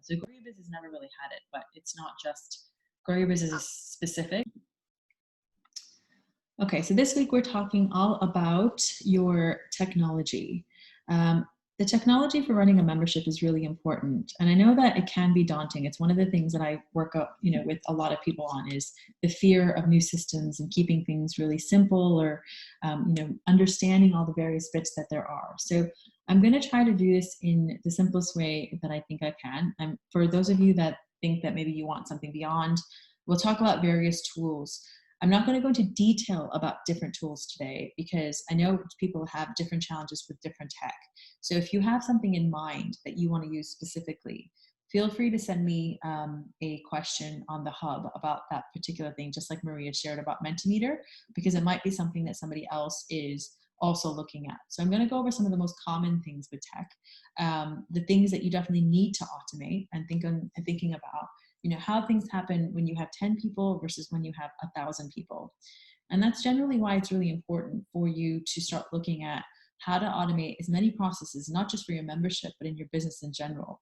So grow your business never really had it, but it's not just grow your business is specific. Okay, so this week we're talking all about your technology. The technology for running a membership is really important, and I know that it can be daunting. It's one of the things that I work up, with a lot of people on is the fear of new systems and keeping things really simple, or understanding all the various bits that there are. So I'm going to try to do this in the simplest way that I think I can. And for those of you that think that maybe you want something beyond, we'll talk about various tools. I'm not going to go into detail about different tools today because I know people have different challenges with different tech. So if you have something in mind that you want to use specifically, feel free to send me a question on the hub about that particular thing, just like Maria shared about Mentimeter, because it might be something that somebody else is also looking at. So I'm going to go over some of the most common things with tech, the things that you definitely need to automate and thinking about. How things happen when you have 10 people versus when you have 1,000 people. And that's generally why it's really important for you to start looking at how to automate as many processes, not just for your membership, but in your business in general.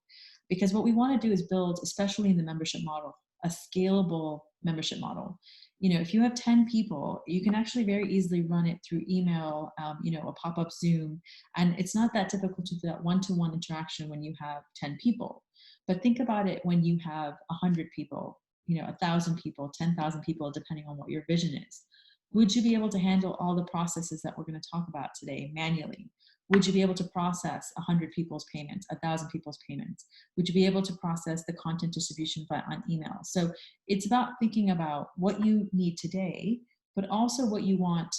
Because what we want to do is build, especially in the membership model, a scalable membership model. If you have 10 people, you can actually very easily run it through email, a pop-up Zoom. And it's not that difficult to do that one-to-one interaction when you have 10 people. But think about it when you have 100 people, 1,000 people, 10,000 people, depending on what your vision is. Would you be able to handle all the processes that we're going to talk about today manually? Would you be able to process 100 people's payments, 1,000 people's payments? Would you be able to process the content distribution on email? So it's about thinking about what you need today, but also what you want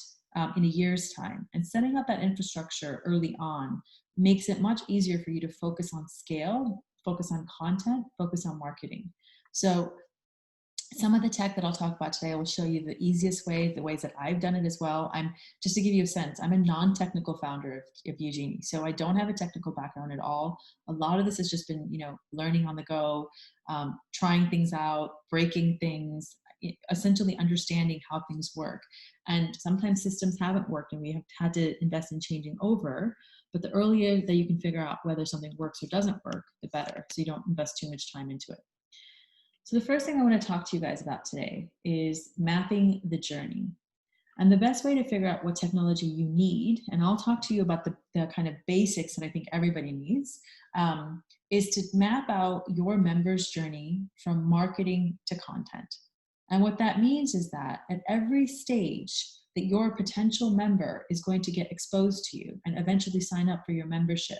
in a year's time. And setting up that infrastructure early on makes it much easier for you to focus on scale, focus on content, focus on marketing. So some of the tech that I'll talk about today, I will show you the easiest way, the ways that I've done it as well. Just to give you a sense, I'm a non-technical founder of Eugenie. So I don't have a technical background at all. A lot of this has just been, learning on the go, trying things out, breaking things, essentially understanding how things work. And sometimes systems haven't worked and we have had to invest in changing over. But the earlier that you can figure out whether something works or doesn't work, the better. So you don't invest too much time into it. So the first thing I want to talk to you guys about today is mapping the journey. And the best way to figure out what technology you need, and I'll talk to you about the kind of basics that I think everybody needs, is to map out your members' journey from marketing to content. And what that means is that at every stage that your potential member is going to get exposed to you and eventually sign up for your membership,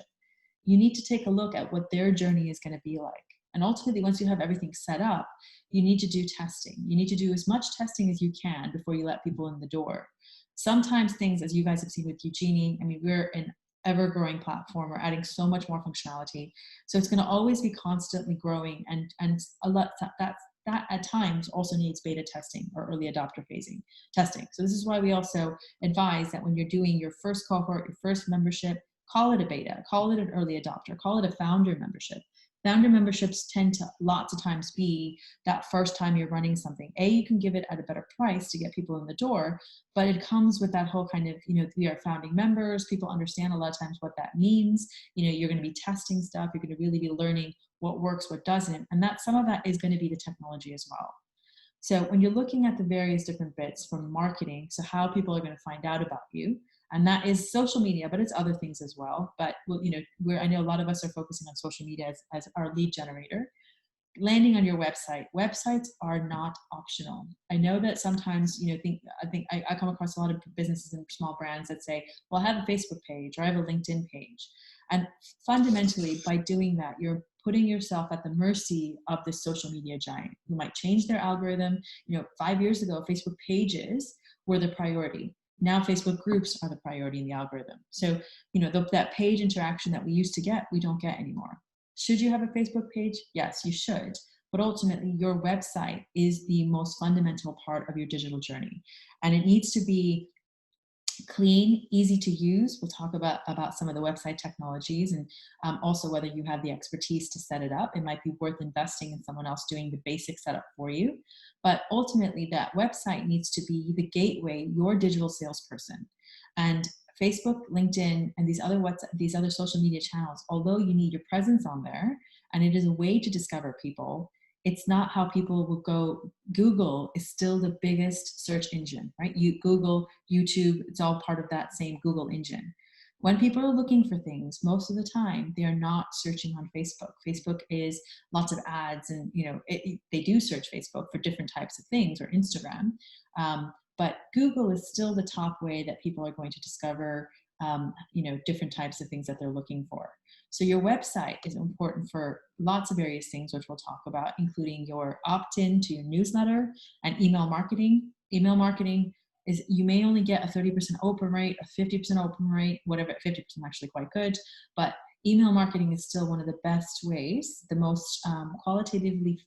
you need to take a look at what their journey is going to be like. And ultimately, once you have everything set up, you need to do testing. You need to do as much testing as you can before you let people in the door. Sometimes things, as you guys have seen with Eugenie, we're an ever-growing platform. We're adding so much more functionality. So it's going to always be constantly growing, and a lot that at times also needs beta testing or early adopter phasing testing. So this is why we also advise that when you're doing your first cohort, your first membership, call it a beta, call it an early adopter, call it a founder membership. Founder memberships tend to lots of times be that first time you're running something. You can give it at a better price to get people in the door, but it comes with that whole kind of, we are founding members. People understand a lot of times what that means. You're going to be testing stuff. You're going to really be learning what works, what doesn't. And that some of that is going to be the technology as well. So when you're looking at the various different bits from marketing, so how people are going to find out about you, and that is social media, but it's other things as well. But I know a lot of us are focusing on social media as our lead generator. Landing on your website. Websites are not optional. I know that sometimes, I think I come across a lot of businesses and small brands that say, well, I have a Facebook page or I have a LinkedIn page. And fundamentally, by doing that, you're putting yourself at the mercy of this social media giant who might change their algorithm. 5 years ago, Facebook pages were the priority. Now Facebook groups are the priority in the algorithm. So, that page interaction that we used to get, we don't get anymore. Should you have a Facebook page? Yes, you should. But ultimately, your website is the most fundamental part of your digital journey. And it needs to be clean, easy to use. We'll talk about some of the website technologies and also whether you have the expertise to set it up. It might be worth investing in someone else doing the basic setup for you. But ultimately, that website needs to be the gateway, your digital salesperson. And Facebook, LinkedIn, and these other social media channels, although you need your presence on there and it is a way to discover people. It's not how people will go. Google is still the biggest search engine, right? Google, YouTube, it's all part of that same Google engine. When people are looking for things, most of the time they are not searching on Facebook. Facebook is lots of ads, and they do search Facebook for different types of things, or Instagram. But Google is still the top way that people are going to discover different types of things that they're looking for. So your website is important for lots of various things, which we'll talk about, including your opt-in to your newsletter and email marketing. Email marketing is, you may only get a 30% open rate, a 50% open rate, whatever. 50% actually quite good, but email marketing is still one of the best ways, the most qualitatively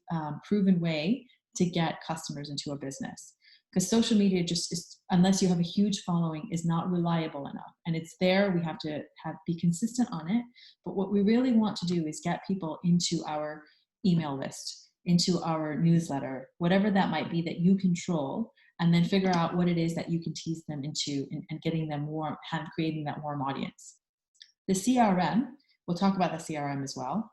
proven way to get customers into a business. Because social media just is, unless you have a huge following, is not reliable enough. And it's there, we have to be consistent on it. But what we really want to do is get people into our email list, into our newsletter, whatever that might be that you control, and then figure out what it is that you can tease them into, and getting them warm, creating that warm audience. The CRM, we'll talk about the CRM as well.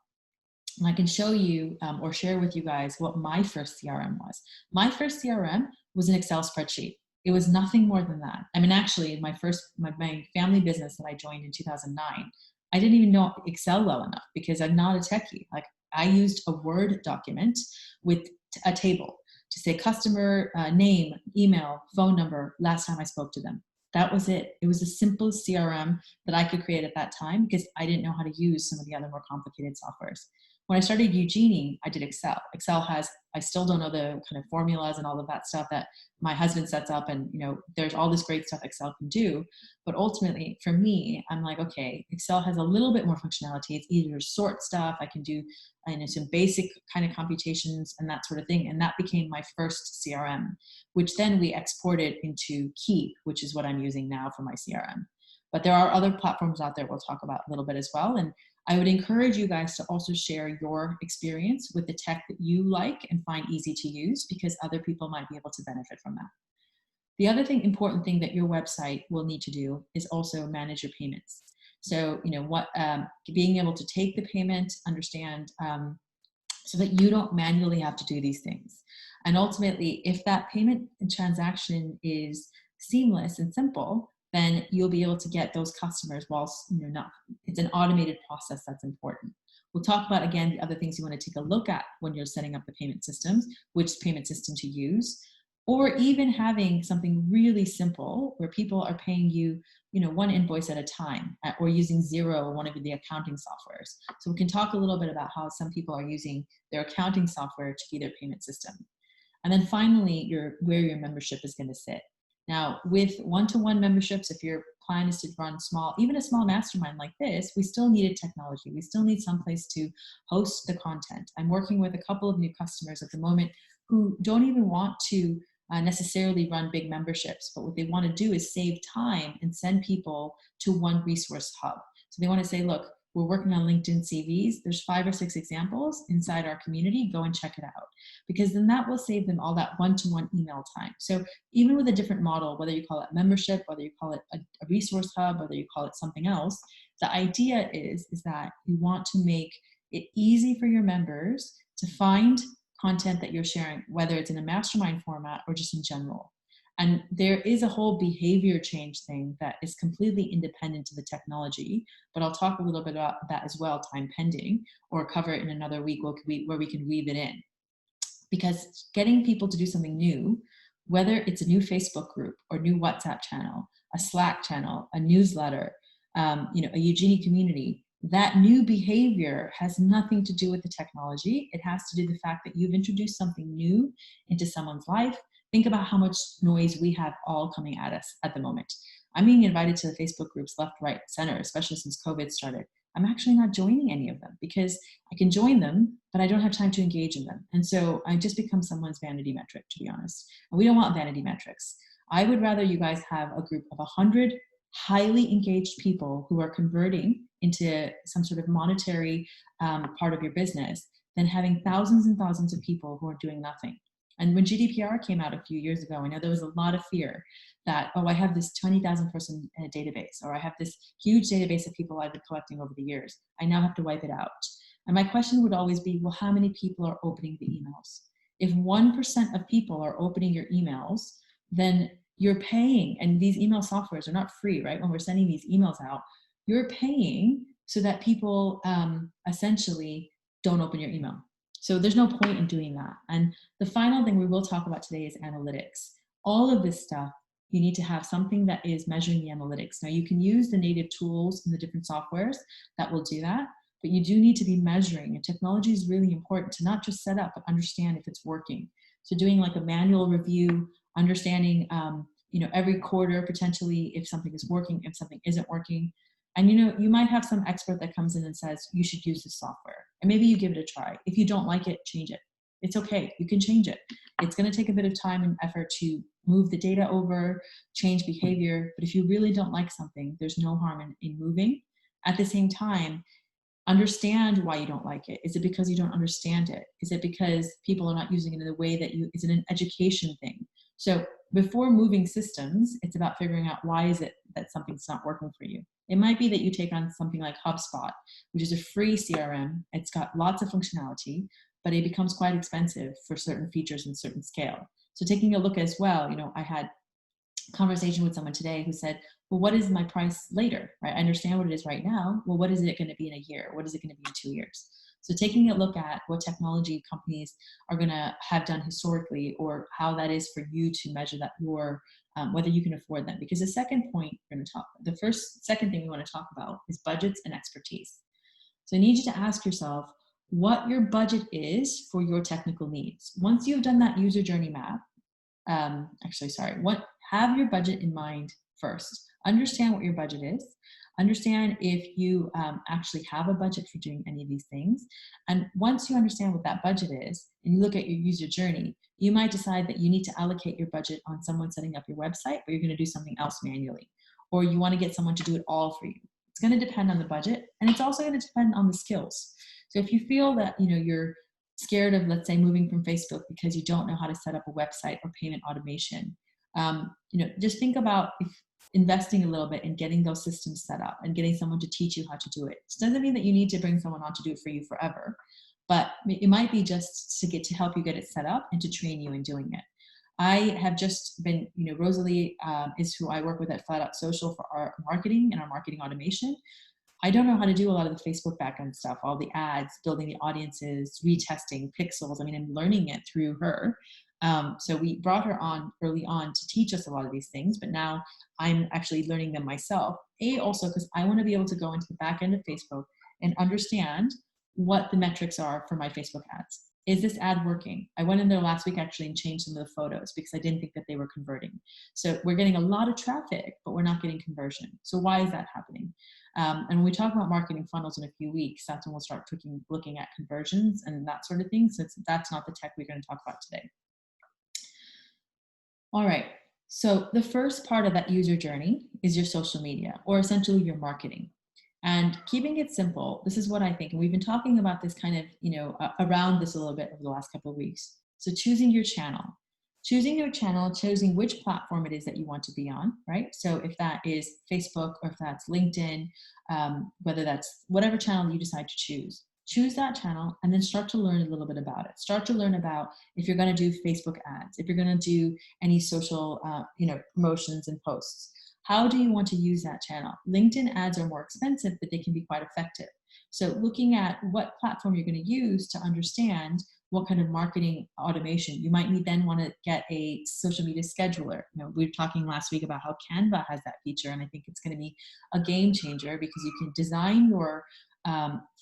And I can show you or share with you guys what my first CRM was. My first CRM was an Excel spreadsheet. It was nothing more than that. I mean, actually, my family business that I joined in 2009, I didn't even know Excel well enough because I'm not a techie. Like, I used a Word document with a table to say customer name, email, phone number, last time I spoke to them. That was it. It was the simplest CRM that I could create at that time because I didn't know how to use some of the other more complicated softwares. When I started Eugenie, I did Excel. Excel has, I still don't know the kind of formulas and all of that stuff that my husband sets up, and there's all this great stuff Excel can do. But ultimately, for me, I'm like, okay, Excel has a little bit more functionality. It's easier to sort stuff. I can do some basic kind of computations and that sort of thing. And that became my first CRM, which then we exported into Keep, which is what I'm using now for my CRM. But there are other platforms out there we'll talk about a little bit as well. And I would encourage you guys to also share your experience with the tech that you like and find easy to use, because other people might be able to benefit from that. The other important thing that your website will need to do is also manage your payments. So, being able to take the payment, understand, so that you don't manually have to do these things. And ultimately, if that payment transaction is seamless and simple, then you'll be able to get those customers whilst it's an automated process that's important. We'll talk about, again, the other things you want to take a look at when you're setting up the payment systems, which payment system to use, or even having something really simple where people are paying you, one invoice at a time, or using Xero or one of the accounting softwares. So we can talk a little bit about how some people are using their accounting software to be their payment system. And then finally, where your membership is going to sit. Now, with one-to-one memberships, if your plan is to run even a small mastermind like this, we still needed technology. We still need someplace to host the content. I'm working with a couple of new customers at the moment who don't even want to necessarily run big memberships, but what they want to do is save time and send people to one resource hub. So they want to say, look, we're working on LinkedIn CVs. There's 5 or 6 examples inside our community. Go and check it out, because then that will save them all that one-to-one email time. So even with a different model, whether you call it membership, whether you call it a resource hub, whether you call it something else, the idea is that you want to make it easy for your members to find content that you're sharing, whether it's in a mastermind format or just in general. And there is a whole behavior change thing that is completely independent to the technology, but I'll talk a little bit about that as well, time pending, or cover it in another week where we can weave it in. Because getting people to do something new, whether it's a new Facebook group or new WhatsApp channel, a Slack channel, a newsletter, a Eugenie community, that new behavior has nothing to do with the technology. It has to do with the fact that you've introduced something new into someone's life. Think about how much noise we have all coming at us at the moment. I'm being invited to the Facebook groups left, right, center, especially since COVID started. I'm actually not joining any of them because I can join them, but I don't have time to engage in them. And so I just become someone's vanity metric, to be honest. And we don't want vanity metrics. I would rather you guys have a group of 100 highly engaged people who are converting into some sort of monetary part of your business than having thousands and thousands of people who are doing nothing. And when GDPR came out a few years ago, I know there was a lot of fear that, I have this 20,000 person database, or I have this huge database of people I've been collecting over the years. I now have to wipe it out. And my question would always be, well, how many people are opening the emails? If 1% of people are opening your emails, then you're paying, and these email softwares are not free, right? When we're sending these emails out, you're paying so that people essentially don't open your email. So there's no point in doing that. And the final thing we will talk about today is analytics. All of this stuff, you need to have something that is measuring the analytics. Now you can use the native tools and the different softwares that will do that, but you do need to be measuring, and technology is really important to not just set up, but understand if it's working. So doing like a manual review, understanding, every quarter potentially if something is working, if something isn't working. And you might have some expert that comes in and says, you should use this software. And maybe you give it a try. If you don't like it, change it. It's okay, you can change it. It's gonna take a bit of time and effort to move the data over, change behavior. But if you really don't like something, there's no harm in moving. At the same time, understand why you don't like it. Is it because you don't understand it? Is it because people are not using it in the way that is it an education thing? So before moving systems, it's about figuring out why is it that something's not working for you. It might be that you take on something like HubSpot, which is a free CRM. It's got lots of functionality, but it becomes quite expensive for certain features and certain scale. So taking a look as well, I had a conversation with someone today who said, well, what is my price later, right? I understand what it is right now. Well, what is it going to be in a year? What is it going to be in 2 years? So taking a look at what technology companies are going to have done historically, or how that is for you to measure that whether you can afford them. Because the second point we're going to talk, second thing we want to talk about is budgets and expertise. So I need you to ask yourself what your budget is for your technical needs. Once you've done that user journey map, have your budget in mind first. Understand what your budget is. Understand if you actually have a budget for doing any of these things. And once you understand what that budget is, and you look at your user journey, you might decide that you need to allocate your budget on someone setting up your website, but you're going to do something else manually. Or you want to get someone to do it all for you. It's going to depend on the budget, and it's also going to depend on the skills. So if you feel that you're scared of, let's say, moving from Facebook because you don't know how to set up a website or payment automation, just think about investing a little bit in getting those systems set up and getting someone to teach you how to do it. It doesn't mean that you need to bring someone on to do it for you forever, but it might be just to help you get it set up and to train you in doing it. I have just been, Rosalie is who I work with at Flat Out Social for our marketing and our marketing automation. I don't know how to do a lot of the Facebook backend stuff, all the ads, building the audiences, retesting pixels. I'm learning it through her. So we brought her on early on to teach us a lot of these things, but now I'm actually learning them myself. Also because I want to be able to go into the back end of Facebook and understand what the metrics are for my Facebook ads. Is this ad working? I went in there last week actually and changed some of the photos because I didn't think that they were converting. So we're getting a lot of traffic, but we're not getting conversion. So why is that happening? And when we talk about marketing funnels in a few weeks, that's when we'll start looking at conversions and that sort of thing. So that's not the tech we're going to talk about today. All right, so the first part of that user journey is your social media, or essentially your marketing. And keeping it simple, this is what I think, and we've been talking about this kind of, around this a little bit over the last couple of weeks. So choosing your channel, choosing which platform it is that you want to be on, right? So if that is Facebook, or if that's LinkedIn, whether that's whatever channel you decide to choose that channel, and then start to learn a little bit about it. Start to learn about if you're going to do Facebook ads, if you're going to do any social, promotions and posts. How do you want to use that channel? LinkedIn ads are more expensive, but they can be quite effective. So looking at what platform you're going to use to understand what kind of marketing automation. You might then want to get a social media scheduler. We were talking last week about how Canva has that feature, and I think it's going to be a game changer because you can design your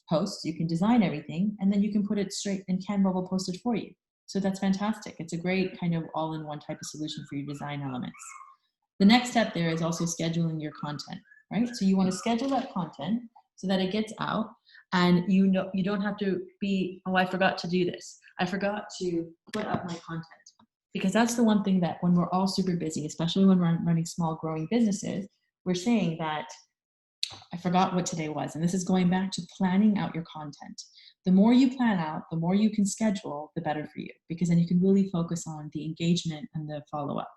posts, you can design everything, and then you can put it straight, and Canva will post it for you. So that's fantastic. It's a great kind of all-in-one type of solution for your design elements. The next step there is also scheduling your content, right? So you want to schedule that content so that it gets out, and you don't have to be, oh, I forgot to do this. I forgot to put up my content. Because that's the one thing that when we're all super busy, especially when we're running small growing businesses, we're saying that I forgot what today was. And this is going back to planning out your content. The more you plan out, the more you can schedule, the better for you, because then you can really focus on the engagement and the follow-up.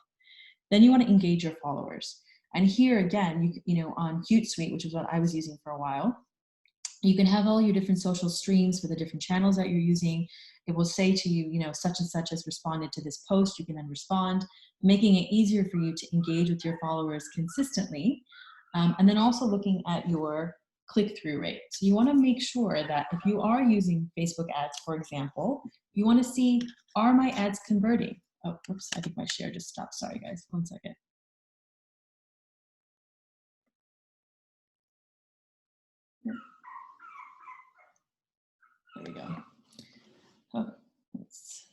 Then you want to engage your followers. And here again, on Hootsuite, which is what I was using for a while, You can have all your different social streams for the different channels that you're using. It will say to you, you know, such and such has responded to this post. You can then respond, making it easier for you to engage with your followers consistently. And then also looking at your click-through rate. So you want to make sure that if you are using Facebook ads, for example, you want to see, are my ads converting? Oh, whoops, I think my share just stopped. Sorry, guys. 1 second. There we go. Oh,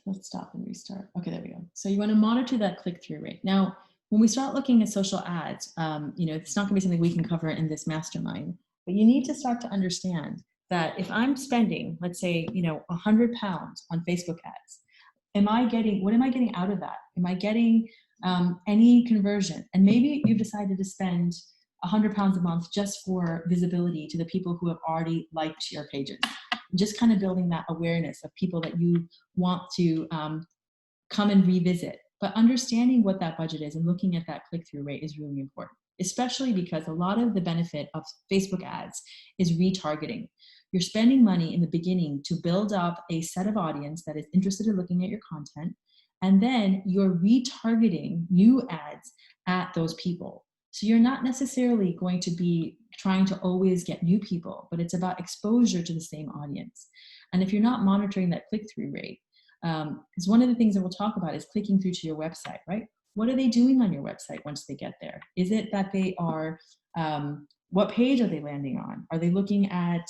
let's stop and restart. Okay, there we go. So you want to monitor that click-through rate. Now, when we start looking at social ads, you know, it's not going to be something we can cover in this mastermind, but you need to start to understand that if I'm spending, let's say, you know, £100 on Facebook ads, what am I getting out of that? Am I getting any conversion? And maybe you've decided to spend £100 a month just for visibility to the people who have already liked your pages. Just kind of building that awareness of people that you want to come and revisit. But understanding what that budget is and looking at that click-through rate is really important, especially because a lot of the benefit of Facebook ads is retargeting. You're spending money in the beginning to build up a set of audience that is interested in looking at your content, and then you're retargeting new ads at those people. So you're not necessarily going to be trying to always get new people, but it's about exposure to the same audience. And if you're not monitoring that click-through rate, because one of the things that we'll talk about is clicking through to your website, right? What are they doing on your website once they get there? Is it that they are, what page are they landing on? Are they looking at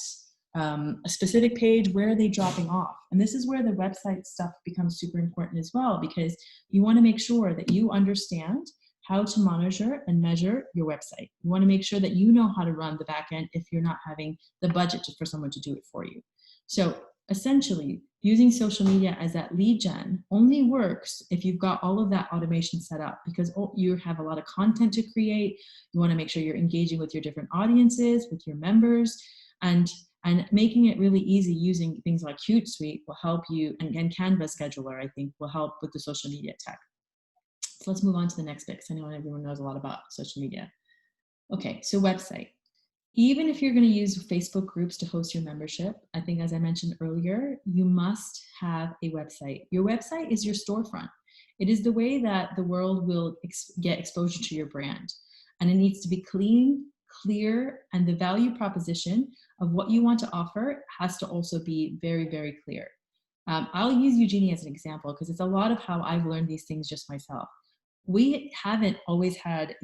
a specific page? Where are they dropping off? And this is where the website stuff becomes super important as well, because you want to make sure that you understand how to monitor and measure your website. You want to make sure that you know how to run the back end if you're not having the budget for someone to do it for you. So essentially, using social media as that lead gen only works if you've got all of that automation set up, because you have a lot of content to create. You want to make sure you're engaging with your different audiences, with your members, and making it really easy using things like Hootsuite will help you, and Canva Scheduler, I think, will help with the social media tech. So let's move on to the next bit, because I know everyone knows a lot about social media. Okay, so website. Even if you're going to use Facebook groups to host your membership, I think, as I mentioned earlier, you must have a website. Your website is your storefront. It is the way that the world will get exposure to your brand. And it needs to be clean, clear, and the value proposition of what you want to offer has to also be very, very clear. I'll use Eugenie as an example, because it's a lot of how I've learned these things just myself. We haven't always had,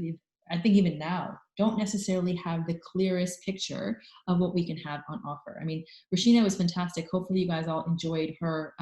I think even now, don't necessarily have the clearest picture of what we can have on offer. I mean, Rashina was fantastic. Hopefully you guys all enjoyed her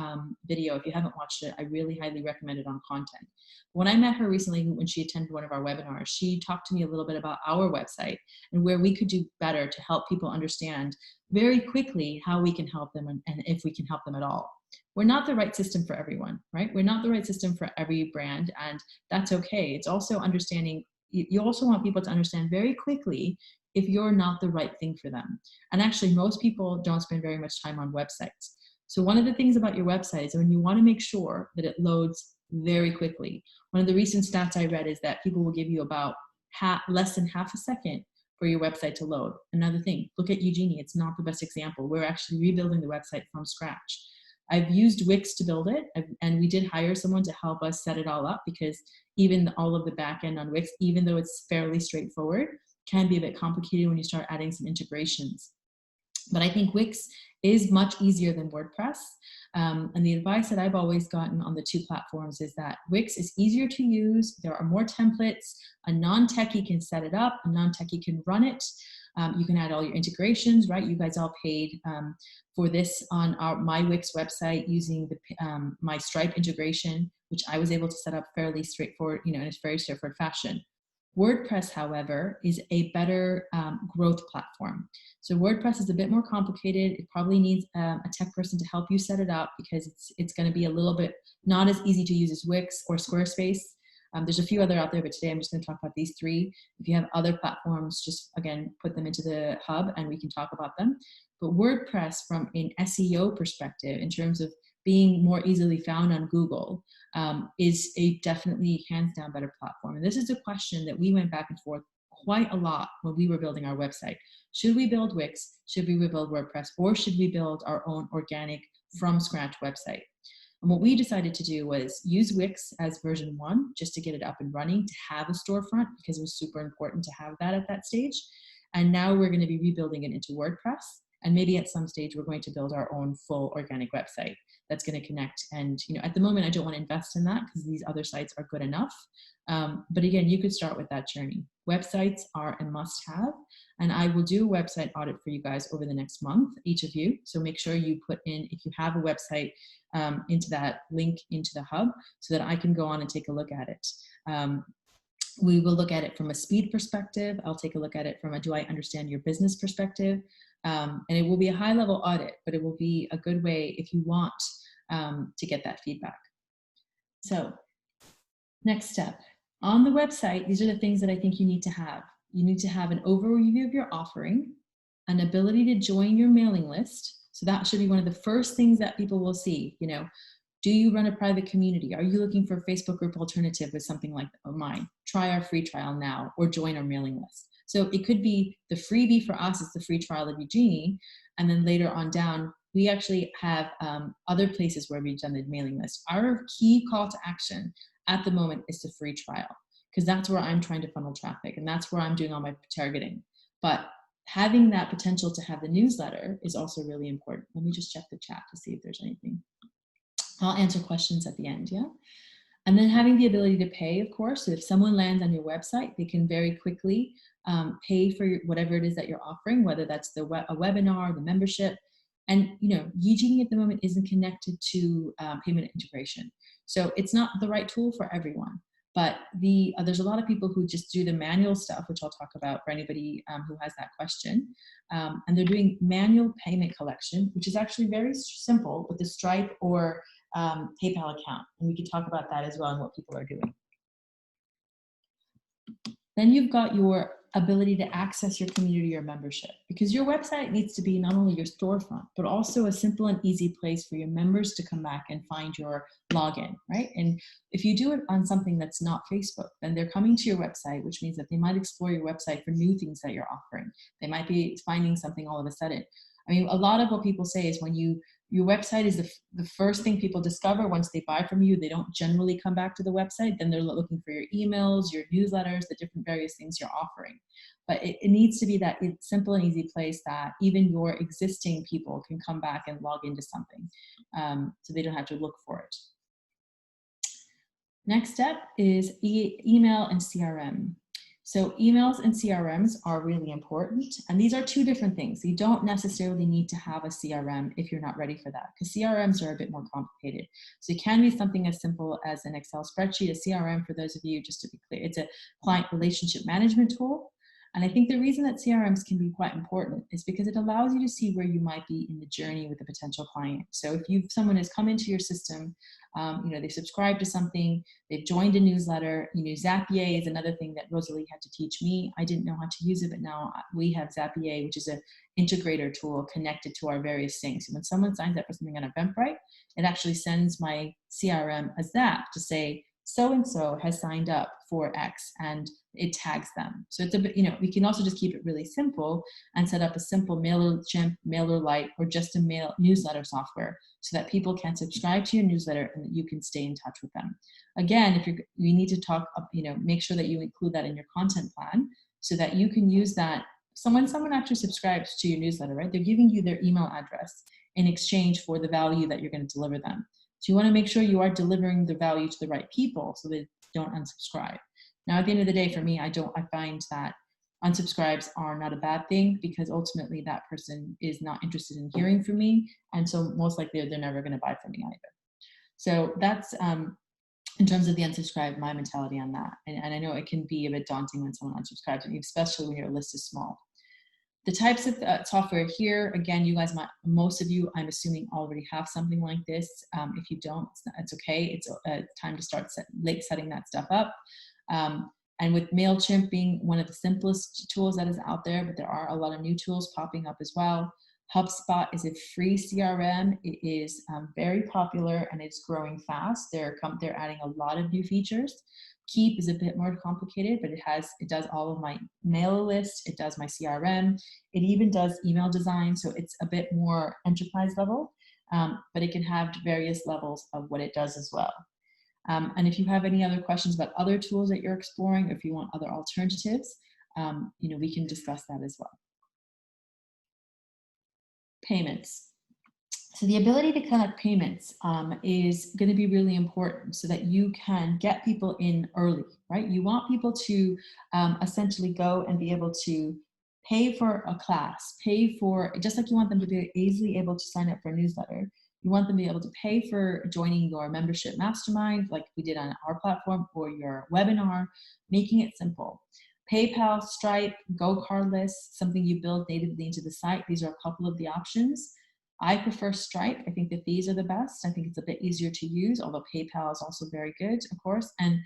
video. If you haven't watched it, I really highly recommend it on content. When I met her recently, when she attended one of our webinars, she talked to me a little bit about our website and where we could do better to help people understand very quickly how we can help them and if we can help them at all. We're not the right system for everyone, right? We're not the right system for every brand, and that's okay. It's also understanding, you also want people to understand very quickly if you're not the right thing for them. And actually, most people don't spend very much time on websites. So one of the things about your website is when you want to make sure that it loads very quickly. One of the recent stats I read is that people will give you about less than half a second for your website to load. Another thing, look at Eugenie. It's not the best example. We're actually rebuilding the website from scratch. I've used Wix to build it, and we did hire someone to help us set it all up, because even all of the back end on Wix, even though it's fairly straightforward, can be a bit complicated when you start adding some integrations. But I think Wix is much easier than WordPress. And the advice that I've always gotten on the two platforms is that Wix is easier to use. There are more templates. A non-techie can set it up. A non-techie can run it. You can add all your integrations, right? You guys all paid for this on my Wix website using the my Stripe integration, which I was able to set up fairly straightforward, in a very straightforward fashion. WordPress, however, is a better growth platform. So WordPress is a bit more complicated. It probably needs a tech person to help you set it up, because it's going to be a little bit not as easy to use as Wix or Squarespace. There's a few other out there, but today I'm just going to talk about these three. If you have other platforms, just again, put them into the hub and we can talk about them. But WordPress, from an SEO perspective, in terms of being more easily found on Google, is a definitely hands down better platform. And this is a question that we went back and forth quite a lot when we were building our website. Should we build Wix? Should we build WordPress? Or should we build our own organic from scratch website? And what we decided to do was use Wix as version 1, just to get it up and running, to have a storefront, because it was super important to have that at that stage. And now we're going to be rebuilding it into WordPress. And maybe at some stage, we're going to build our own full organic website that's going to connect. And, you know, at the moment, I don't want to invest in that because these other sites are good enough. But again, you could start with that journey. Websites are a must have. And I will do a website audit for you guys over the next month, each of you. So make sure you put in, if you have a website, into that link into the hub so that I can go on and take a look at it. We will look at it from a speed perspective. I'll take a look at it from a do I understand your business perspective. And it will be a high level audit, but it will be a good way if you want to get that feedback. So next step. On the website, these are the things that I think you need to have. You need to have an overview of your offering, an ability to join your mailing list. So that should be one of the first things that people will see. You know, do you run a private community? Are you looking for a Facebook group alternative with something like mine? Try our free trial now or join our mailing list. So it could be the freebie for us is the free trial of Eugenie. And then later on down, we actually have other places where we've done the mailing list. Our key call to action at the moment is the free trial, because that's where I'm trying to funnel traffic and that's where I'm doing all my targeting. But having that potential to have the newsletter is also really important. Let me just check the chat to see if there's anything. I'll answer questions at the end, yeah? And then having the ability to pay, of course. So if someone lands on your website, they can very quickly pay for whatever it is that you're offering, whether that's a webinar, the membership. And you know, Eugenie at the moment isn't connected to payment integration. So it's not the right tool for everyone. But there's a lot of people who just do the manual stuff, which I'll talk about for anybody who has that question. And they're doing manual payment collection, which is actually very simple with the Stripe or PayPal account. And we can talk about that as well and what people are doing. Then you've got your ability to access your community or membership, because your website needs to be not only your storefront, but also a simple and easy place for your members to come back and find your login, right? And if you do it on something that's not Facebook, then they're coming to your website, which means that they might explore your website for new things that you're offering. They might be finding something all of a sudden. I mean, a lot of what people say is when your website is the first thing people discover once they buy from you, they don't generally come back to the website. Then they're looking for your emails, your newsletters, the different various things you're offering. But it needs to be that simple and easy place that even your existing people can come back and log into something, so they don't have to look for it. Next step is email and CRM. So emails and CRMs are really important. And these are two different things. You don't necessarily need to have a CRM if you're not ready for that, because CRMs are a bit more complicated. So it can be something as simple as an Excel spreadsheet. A CRM, for those of you, just to be clear, it's a client relationship management tool. And I think the reason that CRMs can be quite important is because it allows you to see where you might be in the journey with a potential client. So if someone has come into your system, they subscribe to something, they've joined a newsletter, Zapier is another thing that Rosalie had to teach me. I didn't know how to use it, but now we have Zapier, which is an integrator tool connected to our various things. So when someone signs up for something on Eventbrite, it actually sends my CRM a zap to say, so-and-so has signed up for X, and it tags them. So it's a bit, we can also just keep it really simple and set up a simple MailerLite, MailerLite, or just a mail newsletter software so that people can subscribe to your newsletter and that you can stay in touch with them. Again, if you need to talk, make sure that you include that in your content plan so that you can use that. So when someone actually subscribes to your newsletter, right, they're giving you their email address in exchange for the value that you're going to deliver them. So you want to make sure you are delivering the value to the right people so they don't unsubscribe. Now, at the end of the day, for me, I find that unsubscribes are not a bad thing, because ultimately that person is not interested in hearing from me. And so most likely they're never going to buy from me either. So that's, in terms of the unsubscribe, my mentality on that. And I know it can be a bit daunting when someone unsubscribes, especially when your list is small. The types of software here, again, you guys most of you, I'm assuming, already have something like this. If you don't, it's okay. It's time to start setting that stuff up. And with MailChimp being one of the simplest tools that is out there, but there are a lot of new tools popping up as well. HubSpot is a free CRM. It is very popular and it's growing fast. They're adding a lot of new features. Keep is a bit more complicated, but it does all of my mail list. It does my CRM. It even does email design. So it's a bit more enterprise level, but it can have various levels of what it does as well. And if you have any other questions about other tools that you're exploring, or if you want other alternatives, we can discuss that as well. Payments. So the ability to collect payments is going to be really important so that you can get people in early, right? You want people to essentially go and be able to pay for a class, pay for, just like you want them to be easily able to sign up for a newsletter. You want them to be able to pay for joining your membership mastermind, like we did on our platform, or your webinar, making it simple. PayPal, Stripe, Go Cardless, something you build natively into the site. These are a couple of the options. I prefer Stripe. I think that these are the best. I think it's a bit easier to use, although PayPal is also very good, of course. And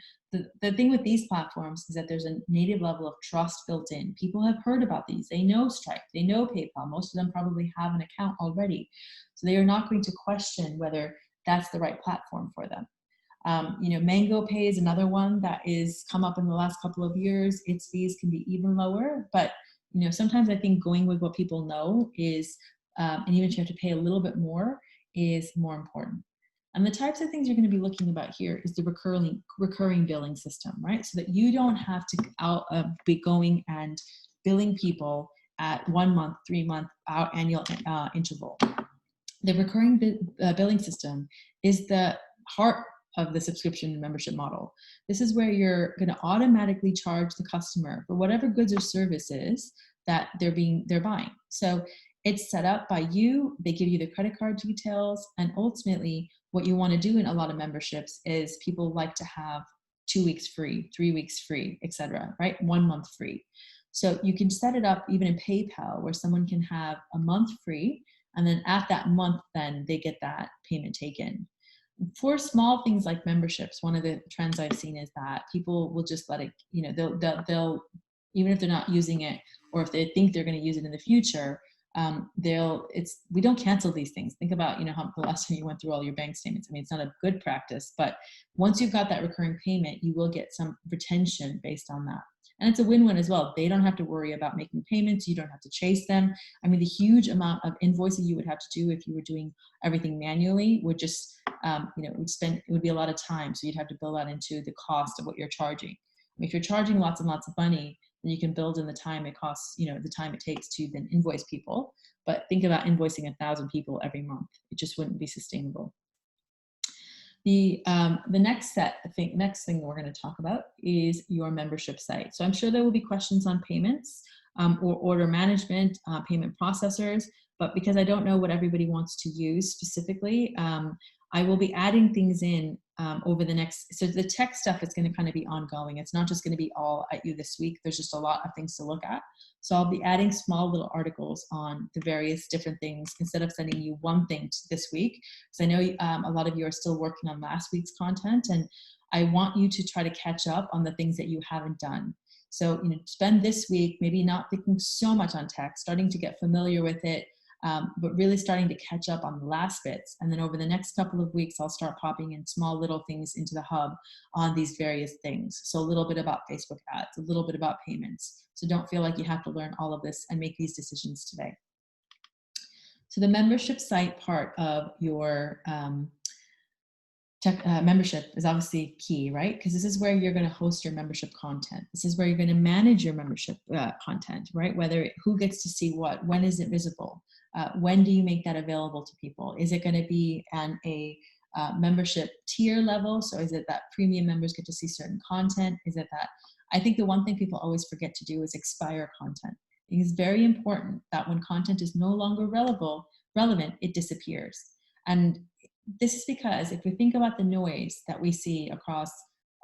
the thing with these platforms is that there's a native level of trust built in. People have heard about these. They know Stripe. They know PayPal. Most of them probably have an account already. So they are not going to question whether that's the right platform for them. Mango Pay is another one that is come up in the last couple of years. Its fees can be even lower, but sometimes I think going with what people know is, and even if you have to pay a little bit more, is more important. And the types of things you're going to be looking about here is the recurring billing system, right? So that you don't have to be going and billing people at 1 month, 3 month annual interval. The recurring billing system is the heart of the subscription and membership model. This is where you're going to automatically charge the customer for whatever goods or services that they're buying. So it's set up by you. They give you the credit card details, and ultimately what you want to do in a lot of memberships is people like to have 2 weeks free, 3 weeks free, etc., right? 1 month free. So you can set it up even in PayPal where someone can have a month free, and then at that month, then they get that payment taken. For small things like memberships, one of the trends I've seen is that people will just let it, they'll even if they're not using it, or if they think they're going to use it in the future, we don't cancel these things. Think about, how the last time you went through all your bank statements. I mean, it's not a good practice, but once you've got that recurring payment, you will get some retention based on that. And it's a win-win as well. They don't have to worry about making payments. You don't have to chase them. I mean, the huge amount of invoicing you would have to do if you were doing everything manually would just, it would be a lot of time. So you'd have to build that into the cost of what you're charging. I mean, if you're charging lots and lots of money, then you can build in the time it costs, the time it takes to then invoice people. But think about invoicing 1,000 people every month. It just wouldn't be sustainable. The next thing we're going to talk about is your membership site. So I'm sure there will be questions on payments or order management, payment processors, but because I don't know what everybody wants to use specifically, I will be adding things in over the next, so the tech stuff is going to kind of be ongoing. It's not just going to be all at you this week. There's just a lot of things to look at. So I'll be adding small little articles on the various different things instead of sending you one thing this week. Because I know a lot of you are still working on last week's content, and I want you to try to catch up on the things that you haven't done. So, spend this week maybe not thinking so much on tech, starting to get familiar with it, but really starting to catch up on the last bits. And then over the next couple of weeks, I'll start popping in small little things into the hub on these various things. So a little bit about Facebook ads, a little bit about payments. So don't feel like you have to learn all of this and make these decisions today. So the membership site part of your membership is obviously key, right? Because this is where you're going to host your membership content. This is where you're going to manage your membership content, right? Who gets to see what, when is it visible? When do you make that available to people? Is it going to be on a membership tier level? So is it that premium members get to see certain content? Is it that, I think the one thing people always forget to do is expire content. It is very important that when content is no longer relevant, it disappears. And this is because if we think about the noise that we see across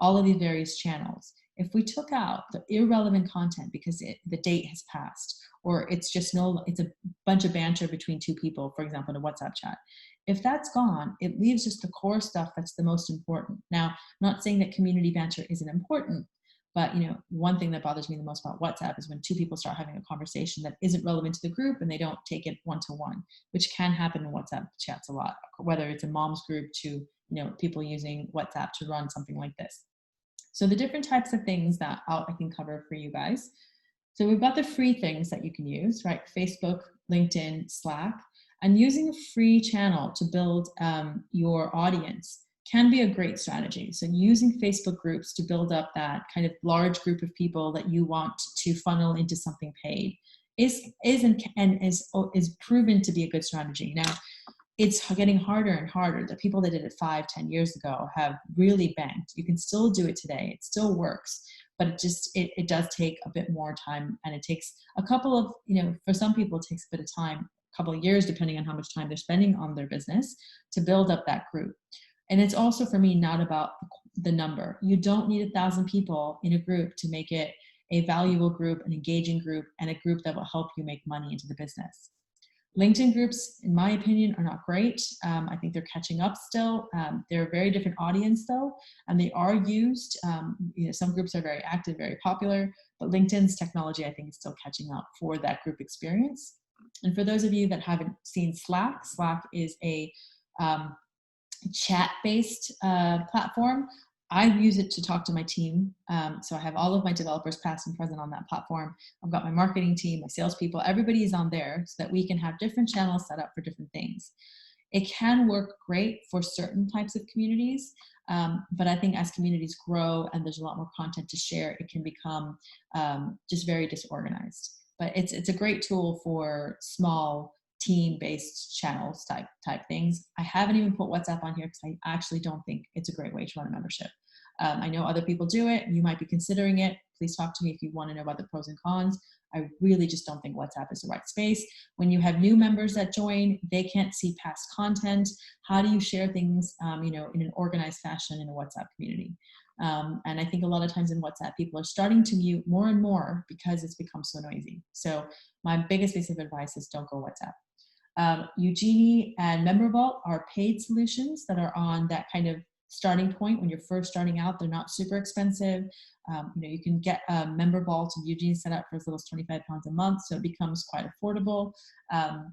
all of these various channels, if we took out the irrelevant content because the date has passed, or it's a bunch of banter between two people, for example, in a WhatsApp chat, if that's gone, it leaves just the core stuff that's the most important. Now, I'm not saying that community banter isn't important, But, you know, one thing that bothers me the most about WhatsApp is when two people start having a conversation that isn't relevant to the group and they don't take it one-to-one, which can happen in WhatsApp chats a lot, whether it's a mom's group to, you know, people using WhatsApp to run something like this. So the different types of things that I can cover for you guys. So we've got the free things that you can use, right? Facebook, LinkedIn, Slack, and using a free channel to build your audience can be a great strategy. So using Facebook groups to build up that kind of large group of people that you want to funnel into something paid is proven to be a good strategy. Now, it's getting harder and harder. The people that did it 5-10 years ago have really banked. You can still do it today. It still works, but it does take a bit more time, and it takes a couple of, you know, for some people it takes a bit of time, a couple of years, depending on how much time they're spending on their business to build up that group. And it's also, for me, not about the number. You don't need 1,000 people in a group to make it a valuable group, an engaging group, and a group that will help you make money into the business. LinkedIn groups, in my opinion, are not great. I think they're catching up still. They're a very different audience though, and they are used. You know, some groups are very active, very popular, but LinkedIn's technology, I think, is still catching up for that group experience. And for those of you that haven't seen Slack, Slack is a chat-based platform. I use it to talk to my team. So I have all of my developers past and present on that platform. I've got my marketing team, my salespeople, everybody is on there so that we can have different channels set up for different things. It can work great for certain types of communities, but I think as communities grow and there's a lot more content to share, it can become just very disorganized. But it's a great tool for small team-based channels type things. I haven't even put WhatsApp on here because I actually don't think it's a great way to run a membership. I know other people do it. You might be considering it. Please talk to me if you want to know about the pros and cons. I really just don't think WhatsApp is the right space. When you have new members that join, they can't see past content. How do you share things, you know, in an organized fashion in a WhatsApp community? And I think a lot of times in WhatsApp, people are starting to mute more and more because it's become so noisy. So my biggest piece of advice is don't go WhatsApp. Eugenie and MemberVault are paid solutions that are on that kind of starting point when you're first starting out. They're not super expensive. You know, you can get a MemberVault and Eugenie set up for as little as £25 a month, so it becomes quite affordable. And